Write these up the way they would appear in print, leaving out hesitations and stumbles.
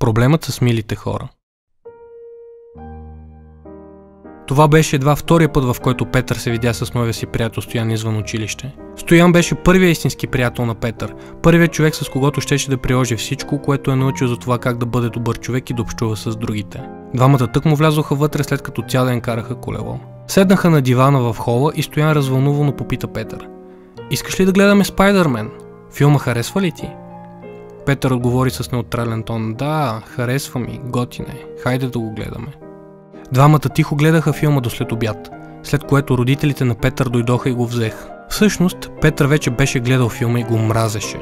Проблемът с милите хора. Това беше едва втория път, в който Петър се видя с новия си приятел Стоян извън училище. Стоян беше първият истински приятел на Петър, първият човек, с когото щеше да приложи всичко, което е научил за това как да бъде добър човек и да общува с другите. Двамата тъкмо влязоха вътре, след като цял ден караха колело. Седнаха на дивана в хола и Стоян развълнувано попита Петър: "Искаш ли да гледаме Спайдърмен? Филма харесва ли ти?" Петър отговори с неутрален тон: "Да, харесва ми, готин е, хайде да го гледаме." Двамата тихо гледаха филма до след обяд, след което родителите на Петър дойдоха и го взеха. Всъщност, Петър вече беше гледал филма и го мразеше.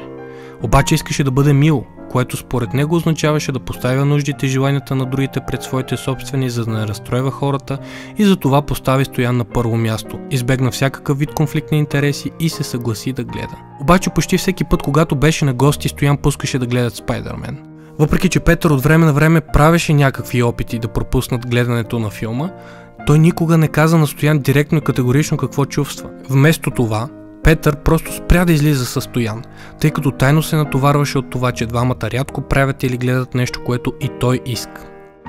Обаче искаше да бъде мил, което според него означаваше да поставя нуждите и желанията на другите пред своите собствени, за да не разстройва хората, и затова постави Стоян на първо място, избегна всякакъв вид конфликт на интереси и се съгласи да гледа. Обаче почти всеки път, когато беше на гости, Стоян пускаше да гледат Спайдърмен. Въпреки че Петър от време на време правеше някакви опити да пропуснат гледането на филма, той никога не каза на Стоян директно и категорично какво чувства. Вместо това, Петър просто спря да излиза със Стоян, тъй като тайно се натоварваше от това, че двамата рядко правят или гледат нещо, което и той иска.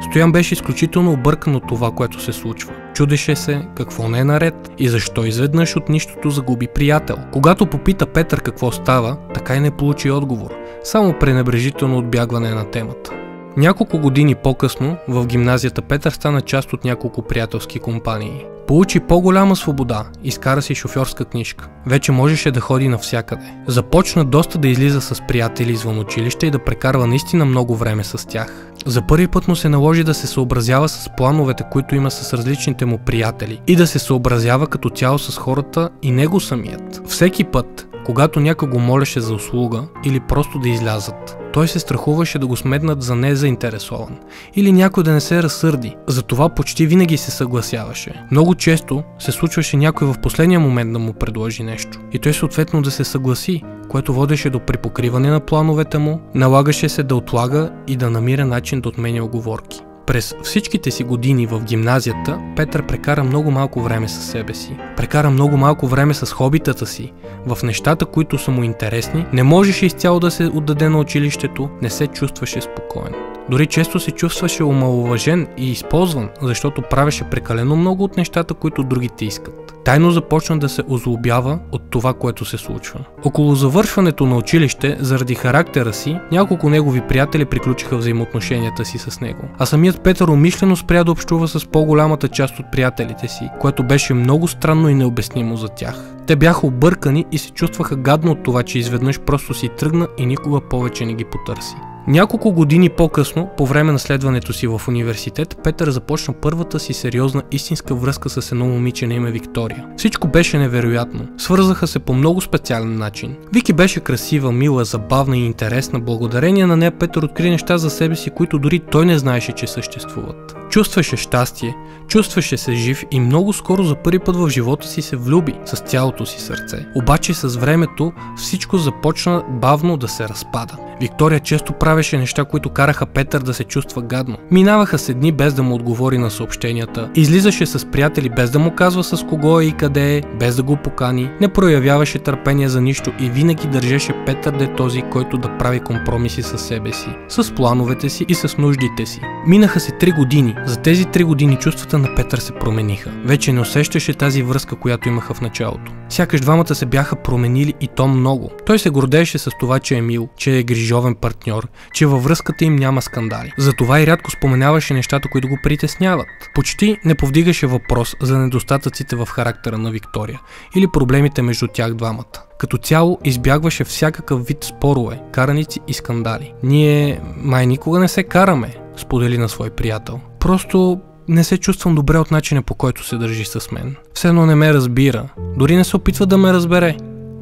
Стоян беше изключително объркан от това, което се случва. Чудеше се какво не е наред и защо изведнъж от нищото загуби приятел. Когато попита Петър какво става, така и не получи отговор, само пренебрежително отбягване на темата. Няколко години по-късно в гимназията Петър стана част от няколко приятелски компании. Получи по-голяма свобода, изкара си шофьорска книжка. Вече можеше да ходи навсякъде. Започна доста да излиза с приятели извън училище и да прекарва наистина много време с тях. За първи път му се наложи да се съобразява с плановете, които има с различните му приятели, и да се съобразява като цяло с хората и него самият. Всеки път, когато някой го молеше за услуга или просто да излязат, той се страхуваше да го сметнат за незаинтересован или някой да не се разсърди. Затова почти винаги се съгласяваше. Много често се случваше някой в последния момент да му предложи нещо и той съответно да се съгласи, което водеше до припокриване на плановете му, налагаше се да отлага и да намира начин да отменя уговорки. През всичките си години в гимназията Петър прекара много малко време със себе си. Прекара много малко време с хобитата си, в нещата, които са му интересни, не можеше изцяло да се отдаде на училището, не се чувстваше спокоен. Дори често се чувстваше омаловажен и използван, защото правеше прекалено много от нещата, които другите искат. Тайно започна да се озлобява от това, което се случва. Около завършването на училище, заради характера си, няколко негови приятели приключиха взаимоотношенията си с него. А самият Петър умишлено спря да общува с по-голямата част от приятелите си, което беше много странно и необяснимо за тях. Те бяха объркани и се чувстваха гадно от това, че изведнъж просто си тръгна и никога повече не ги потърси. Няколко години по-късно, по време на следването си в университет, Петър започна първата си сериозна истинска връзка с едно момиче на име Виктория. Всичко беше невероятно. Свързаха се по много специален начин. Вики беше красива, мила, забавна и интересна. Благодарение на нея Петър откри неща за себе си, които дори той не знаеше, че съществуват. Чувстваше щастие, чувстваше се жив и много скоро за първи път в живота си се влюби с цялото си сърце. Обаче с времето всичко започна бавно да се разпада. Виктория често правеше неща, които караха Петър да се чувства гадно. Минаваха се дни без да му отговори на съобщенията, излизаше с приятели без да му казва с кого е и къде е, без да го покани, не проявяваше търпение за нищо и винаги държеше Петър да е този, който да прави компромиси със себе си, с плановете си и с нуждите си. Минаха се 3 години. За тези 3 години чувствата на Петър се промениха. Вече не усещаше тази връзка, която имаха в началото. Сякаш двамата се бяха променили и то много. Той се гордееше с това, че е мил, че е грижовен партньор, че във връзката им няма скандали. Затова и рядко споменаваше нещата, които го притесняват. Почти не повдигаше въпрос за недостатъците в характера на Виктория или проблемите между тях двамата. Като цяло избягваше всякакъв вид спорове, караници и скандали. Ние май никога не се караме, сподели на свой приятел. Просто не се чувствам добре от начина, по който се държи с мен. Все едно не ме разбира, дори не се опитва да ме разбере.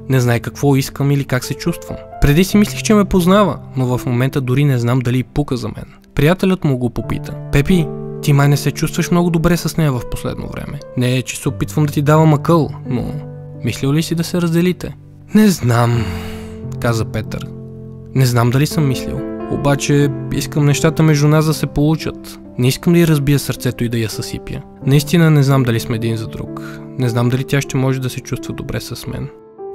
Не знае какво искам или как се чувствам. Преди си мислих, че ме познава, но в момента дори не знам дали пука за мен. Приятелят му го попита: "Пепи, ти май не се чувстваш много добре с нея в последно време. Не е, че се опитвам да ти давам акъл, но мислил ли си да се разделите?" "Не знам", каза Петър. "Не знам дали съм мислил. Обаче искам нещата между нас да се получат. Не искам да й разбия сърцето и да я съсипя. Наистина не знам дали сме един за друг. Не знам дали тя ще може да се чувства добре с мен."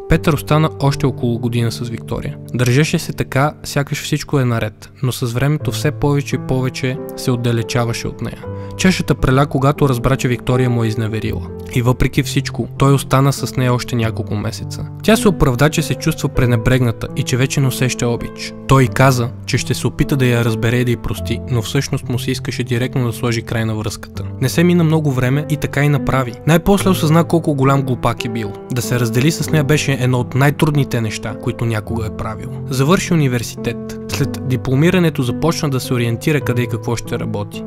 Петър остана още около година с Виктория. Държеше се така, сякаш всичко е наред, но с времето все повече и повече се отдалечаваше от нея. Чашата преля, когато разбра, че Виктория му е изневерила. И въпреки всичко, той остана с нея още няколко месеца. Тя се оправда, че се чувства пренебрегната и че вече не усеща обич. Той каза, че ще се опита да я разбере и да й прости, но всъщност му се искаше директно да сложи край на връзката. Не се мина много време и така и направи. Най-после осъзна колко голям глупак е бил. Да се раздели с нея беше едно от най-трудните неща, които някога е правил. Завърши университет. След дипломирането започна да се ориентира къде и какво ще работи.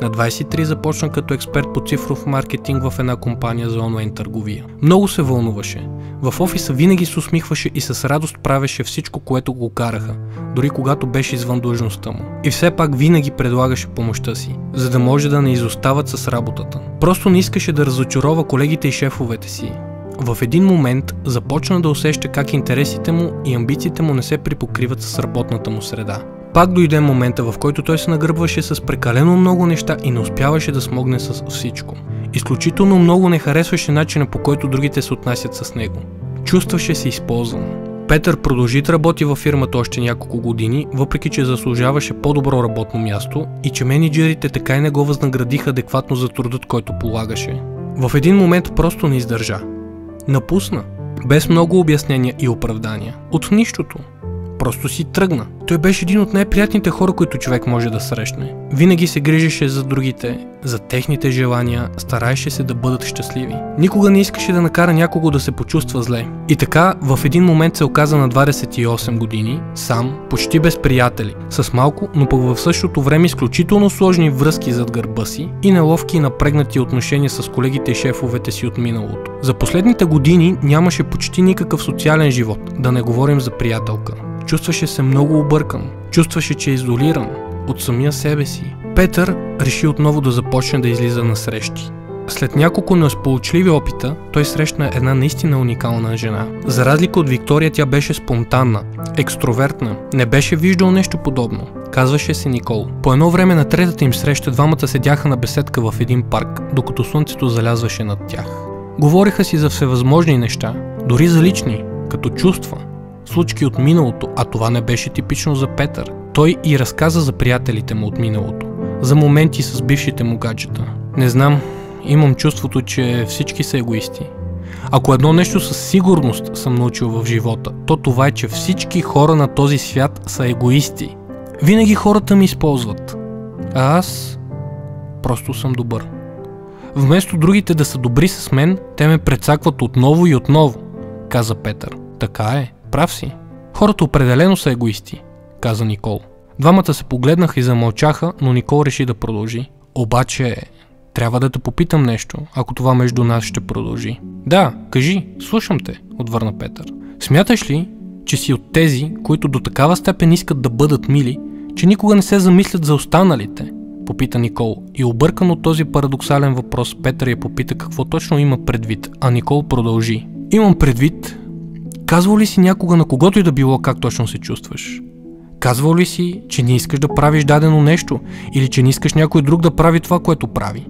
На 23 започна като експерт по цифров маркетинг в една компания за онлайн търговия. Много се вълнуваше. В офиса винаги се усмихваше и с радост правеше всичко, което го караха, дори когато беше извън длъжността му. И все пак винаги предлагаше помощта си, за да може да не изостават с работата. Просто не искаше да разочарова колегите и шефовете си. В един момент започна да усеща как интересите му и амбициите му не се припокриват с работната му среда. Пак дойде момента, в който той се нагърбваше с прекалено много неща и не успяваше да смогне с всичко. Изключително много не харесваше начина, по който другите се отнасят с него. Чувстваше се използван. Петър продължи да работи във фирмата още няколко години, въпреки че заслужаваше по-добро работно място и че мениджърите така и не го възнаградиха адекватно за трудът, който полагаше. В един момент просто не издържа. Напусна, без много обяснения и оправдания. От нищото. Просто си тръгна. Той беше един от най-приятните хора, които човек може да срещне. Винаги се грижеше за другите, за техните желания, стараеше се да бъдат щастливи. Никога не искаше да накара някого да се почувства зле. И така, в един момент се оказа на 28 години, сам, почти без приятели, с малко, но пък в същото време изключително сложни връзки зад гърба си и неловки и напрегнати отношения с колегите и шефовете си от миналото. За последните години нямаше почти никакъв социален живот, да не говорим за приятелка. Чувстваше се много объркан, чувстваше, че е изолиран от самия себе си. Петър реши отново да започне да излиза на срещи. След няколко несполучливи опита, той срещна една наистина уникална жена. За разлика от Виктория, тя беше спонтанна, екстровертна, не беше виждал нещо подобно. Казваше се Никол. По едно време на третата им среща двамата седяха на беседка в един парк, докато слънцето залязваше над тях. Говориха си за всевъзможни неща, дори за лични, като чувства, случки от миналото, а това не беше типично за Петър. Той и разказа за приятелите му от миналото, за моменти с бившите му гаджета. Не знам, имам чувството, че всички са егоисти. Ако едно нещо със сигурност съм научил в живота, то това е, че всички хора на този свят са егоисти. Винаги хората ми използват, а аз просто съм добър. Вместо другите да са добри с мен, те ме прецакват отново и отново, каза Петър. Така е, прав си. Хората определено са егоисти, каза Никол. Двамата се погледнаха и замълчаха, но Никол реши да продължи. Обаче, трябва да те попитам нещо, ако това между нас ще продължи. Да, кажи, слушам те, отвърна Петър. Смяташ ли, че си от тези, които до такава степен искат да бъдат мили, че никога не се замислят за останалите? Попита Никол. И объркан от този парадоксален въпрос, Петър я попита какво точно има предвид, а Никол продължи. Имам предвид, казвал ли си някога на когото и да било как точно се чувстваш? Казвал ли си, че не искаш да правиш дадено нещо или че не искаш някой друг да прави това, което прави?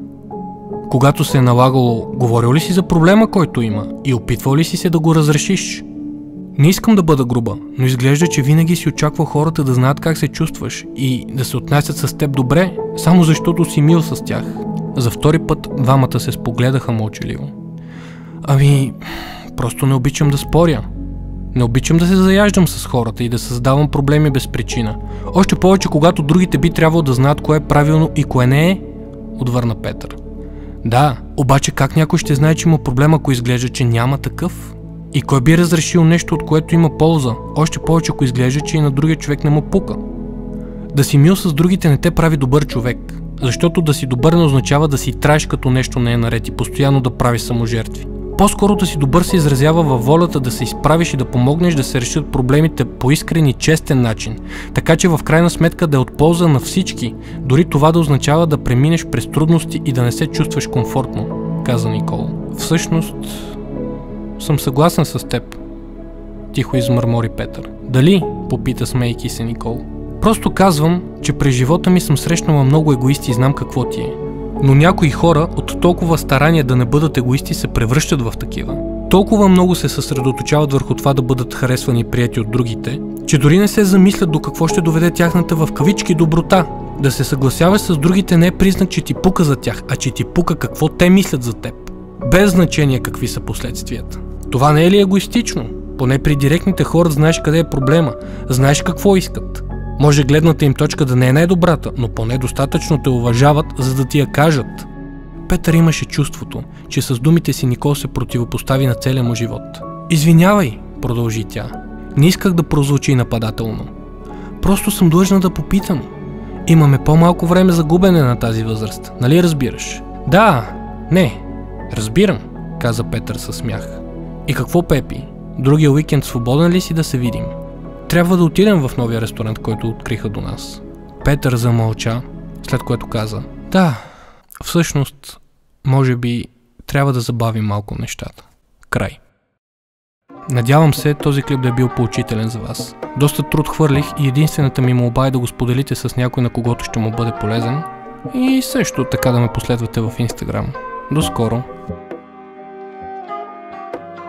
Когато се е налагало, говорил ли си за проблема, който има и опитвал ли си се да го разрешиш? Не искам да бъда груба, но изглежда, че винаги си очаква хората да знаят как се чувстваш и да се отнасят с теб добре, само защото си мил с тях. За втори път двамата се спогледаха мълчаливо. Ами, просто не обичам да споря. Не обичам да се заяждам с хората и да създавам проблеми без причина. Още повече, когато другите би трябвало да знаят кое е правилно и кое не е, отвърна Петър. Да, обаче как някой ще знае, че има проблем, ако изглежда, че няма такъв? И кой би разрешил нещо, от което има полза, още повече, ако изглежда, че и на другия човек не му пука? Да си мил с другите не те прави добър човек, защото да си добър не означава да си траеш като нещо не е наред и постоянно да правиш саможертви. По-скоро да си добър се изразява във волята да се изправиш и да помогнеш да се решат проблемите по искрен и честен начин, така че в крайна сметка да е от полза на всички, дори това да означава да преминеш през трудности и да не се чувстваш комфортно, каза Никол. Всъщност, съм съгласен с теб, тихо измърмори Петър. Дали? Попита смейки се Никол. Просто казвам, че през живота ми съм срещнала много егоисти и знам какво ти е. Но някои хора от толкова старания да не бъдат егоисти се превръщат в такива. толкова много се съсредоточават върху това да бъдат харесвани и прияти от другите, че дори не се замислят до какво ще доведе тяхната в кавички доброта. Да се съгласяваш с другите не е признак, че ти пука за тях, а че ти пука какво те мислят за теб. Без значение какви са последствията. Това не е ли егоистично? Поне при директните хора знаеш къде е проблема, знаеш какво искат. Може гледната им точка да не е най-добрата, но поне достатъчно те уважават, за да ти я кажат. Петър имаше чувството, че с думите си Никол се противопостави на целия му живот. Извинявай, продължи тя. Не исках да прозвучи нападателно. Просто съм длъжна да попитам. Имаме по-малко време за губене на тази възраст, нали разбираш? Да, не, разбирам, каза Петър със смях. И какво, Пепи? Другия уикенд свободен ли си да се видим? Трябва да отидем в новия ресторант, който откриха до нас. Петър замълча, след което каза: да, всъщност, може би трябва да забавим малко нещата. Край. Надявам се този клип да е бил поучителен за вас. Доста труд хвърлих и единствената ми молба е да го споделите с някой, на когото ще му бъде полезен. И също така да ме последвате в Instagram. До скоро!